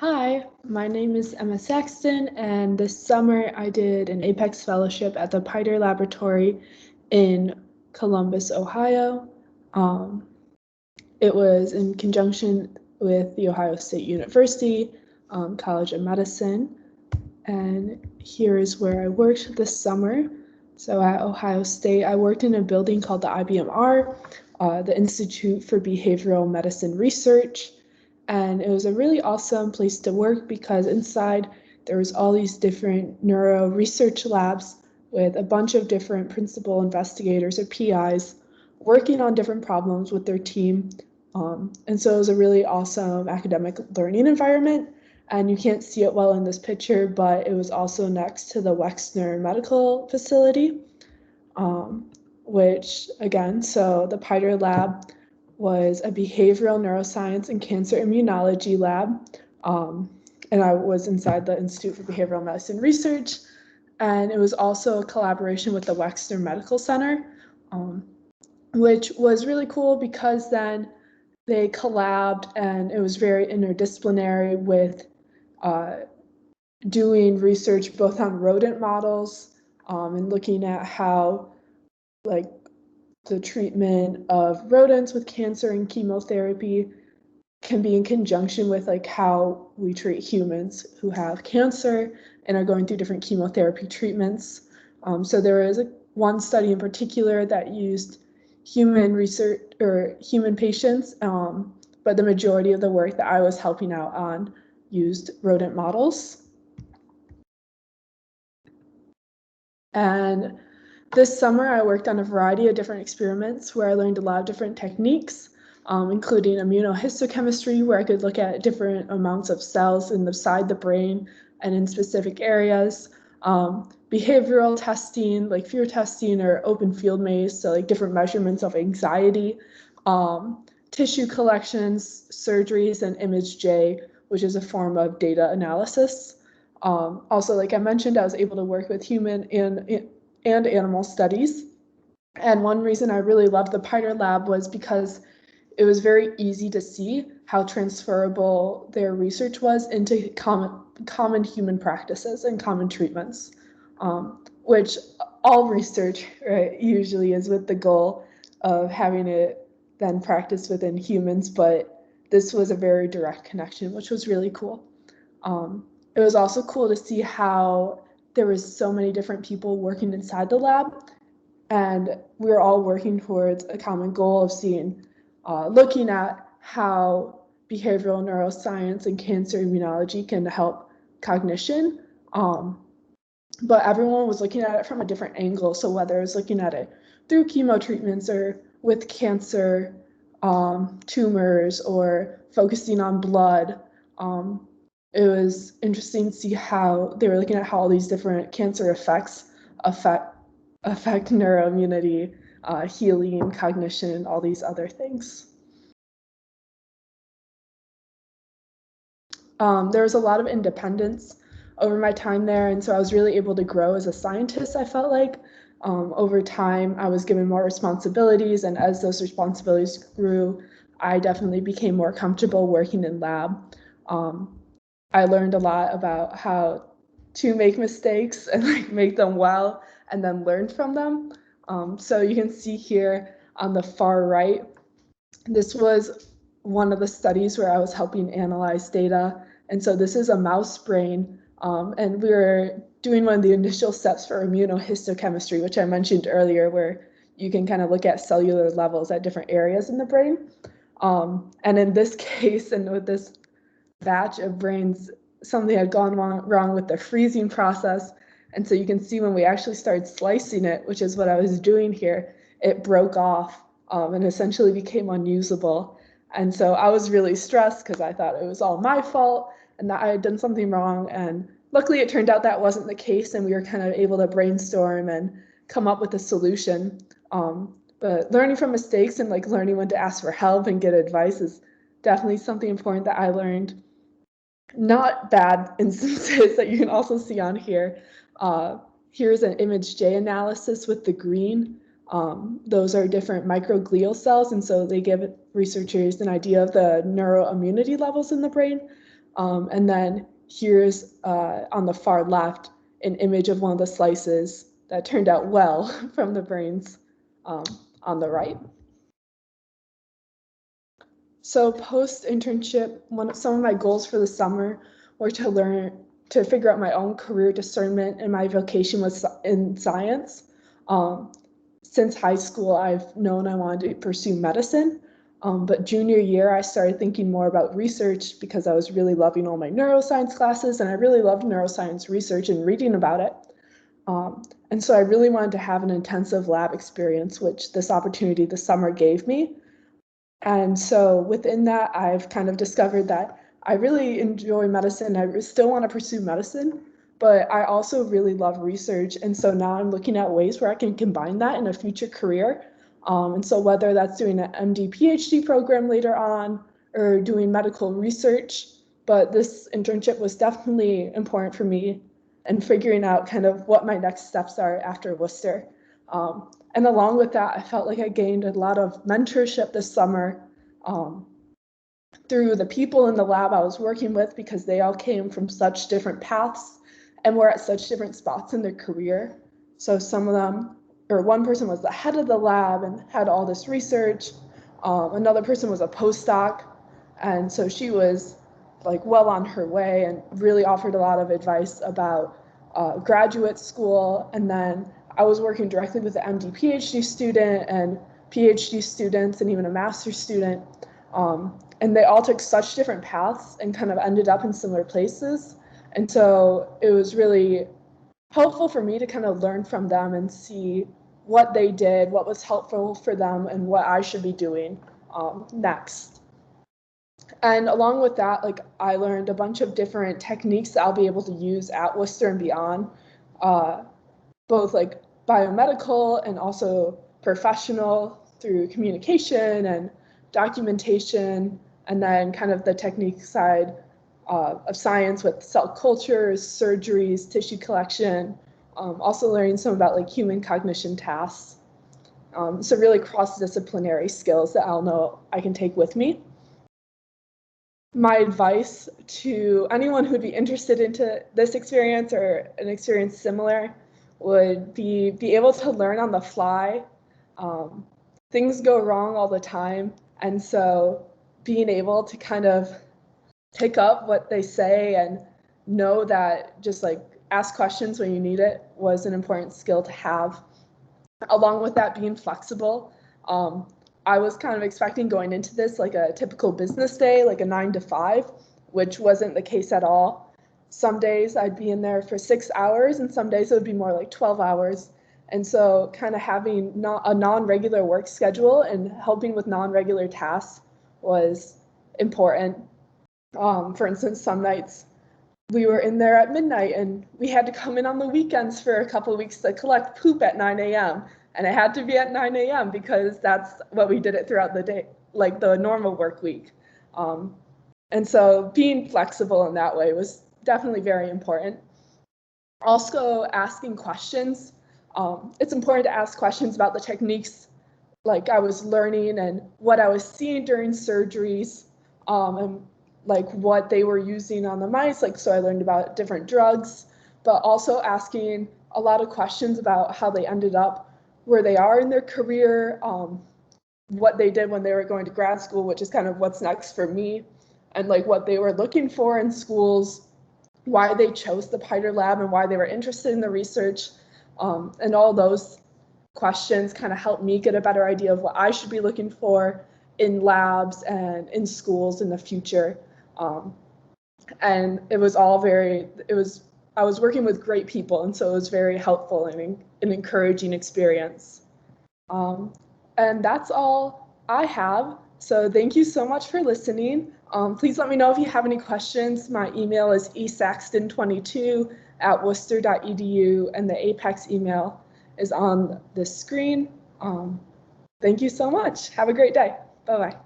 Hi, my name is Emma Saxton, and this summer I did an Apex Fellowship at the Pyter Laboratory in Columbus, Ohio. Um, it was in conjunction with the Ohio State University College of Medicine, and here is where I worked this summer. So at Ohio State, I worked in a building called the IBMR, the Institute for Behavioral Medicine Research. And it was a really awesome place to work because inside there was all these different neuro research labs with a bunch of different principal investigators or PIs working on different problems with their team. And so it was a really awesome academic learning environment. And you can't see it well in this picture, but it was also next to the Wexner Medical Facility, which again, so the Pyter Lab was a behavioral neuroscience and cancer immunology lab. And I was inside the Institute for Behavioral Medicine Research. And it was also a collaboration with the Wexner Medical Center, which was really cool because then they collabed and it was very interdisciplinary with doing research both on rodent models and looking at how like the treatment of rodents with cancer and chemotherapy can be in conjunction with like how we treat humans who have cancer and are going through different chemotherapy treatments. So there is one study in particular that used human research or human patients, but the majority of the work that I was helping out on used rodent models. And this summer, I worked on a variety of different experiments where I learned a lot of different techniques, including immunohistochemistry, where I could look at different amounts of cells inside the brain and in specific areas, behavioral testing, like fear testing or open field maze, so like different measurements of anxiety, tissue collections, surgeries, and ImageJ, which is a form of data analysis. Also, like I mentioned, I was able to work with human and animal studies. And one reason I really loved the Pyter Lab was because it was very easy to see how transferable their research was into common human practices and common treatments, which all research, right, usually is with the goal of having it then practiced within humans, but this was a very direct connection, which was really cool. It was also cool to see how there was so many different people working inside the lab, and we were all working towards a common goal of looking at how behavioral neuroscience and cancer immunology can help cognition. But everyone was looking at it from a different angle. So whether it was looking at it through chemo treatments or with cancer, tumors, or focusing on blood, it was interesting to see how they were looking at how all these different cancer effects affect neuroimmunity, healing, cognition, all these other things. There was a lot of independence over my time there, and so I was really able to grow as a scientist, I felt like. Over time, I was given more responsibilities, and as those responsibilities grew, I definitely became more comfortable working in lab. I learned a lot about how to make mistakes and like make them well and then learn from them. So you can see here on the far right, this was one of the studies where I was helping analyze data. And so this is a mouse brain, and we were doing one of the initial steps for immunohistochemistry, which I mentioned earlier, where you can kind of look at cellular levels at different areas in the brain. And in this case, and with this batch of brains, something had gone wrong with the freezing process. And so you can see when we actually started slicing it, which is what I was doing here, it broke off and essentially became unusable. And so I was really stressed because I thought it was all my fault and that I had done something wrong. And luckily it turned out that wasn't the case, and we were kind of able to brainstorm and come up with a solution. But learning from mistakes and like learning when to ask for help and get advice is definitely something important that I learned. Not bad instances that you can also see on here. Here's an ImageJ analysis with the green. Those are different microglial cells, and so they give researchers an idea of the neuroimmunity levels in the brain. And then here's on the far left an image of one of the slices that turned out well from the brains on the right. So post-internship, some of my goals for the summer were to figure out my own career discernment, and my vocation was in science. Since high school, I've known I wanted to pursue medicine, but junior year, I started thinking more about research because I was really loving all my neuroscience classes, and I really loved neuroscience research and reading about it. And so I really wanted to have an intensive lab experience, which this opportunity this summer gave me. And so within that, I've kind of discovered that I really enjoy medicine. I still want to pursue medicine, but I also really love research. And so now I'm looking at ways where I can combine that in a future career. And so whether that's doing an MD PhD program later on or doing medical research, but this internship was definitely important for me and figuring out kind of what my next steps are after Worcester. And along with that, I felt like I gained a lot of mentorship this summer through the people in the lab I was working with, because they all came from such different paths and were at such different spots in their career. So some of them, or one person was the head of the lab and had all this research. Another person was a postdoc, and so she was like well on her way and really offered a lot of advice about graduate school. And then I was working directly with the MD PhD student and PhD students and even a master's student. And they all took such different paths and kind of ended up in similar places. And so it was really helpful for me to kind of learn from them and see what they did, what was helpful for them, and what I should be doing next. And along with that, like, I learned a bunch of different techniques that I'll be able to use at Worcester and beyond, both like biomedical and also professional through communication and documentation, and then kind of the technique side of science with cell cultures, surgeries, tissue collection, also learning some about like human cognition tasks. So really cross-disciplinary skills that I'll know I can take with me. My advice to anyone who'd be interested into this experience or an experience similar would be able to learn on the fly. Things go wrong all the time, and so being able to kind of pick up what they say and know that just like ask questions when you need it was an important skill to have. Along with that, being flexible. I was kind of expecting going into this like a typical business day, like a 9 to 5, which wasn't the case at all. Some days I'd be in there for 6 hours, and some days it would be more like 12 hours. And so kind of having a non-regular work schedule and helping with non-regular tasks was important. For instance, some nights we were in there at midnight and we had to come in on the weekends for a couple of weeks to collect poop at 9 a.m. And it had to be at 9 a.m. because that's what we did it throughout the day, like the normal work week. And so being flexible in that way was definitely very important. Also asking questions. It's important to ask questions about the techniques like I was learning and what I was seeing during surgeries, and like what they were using on the mice. Like, so I learned about different drugs, but also asking a lot of questions about how they ended up where they are in their career, what they did when they were going to grad school, which is kind of what's next for me, and like what they were looking for in schools, why they chose the Pyter Lab and why they were interested in the research, and all those questions kind of helped me get a better idea of what I should be looking for in labs and in schools in the future. And it was all I was working with great people, and so it was very helpful and an encouraging experience. And that's all I have. So thank you so much for listening. Please let me know if you have any questions. My email is esaxton22@worcester.edu, and the Apex email is on the screen. Thank you so much. Have a great day. Bye-bye.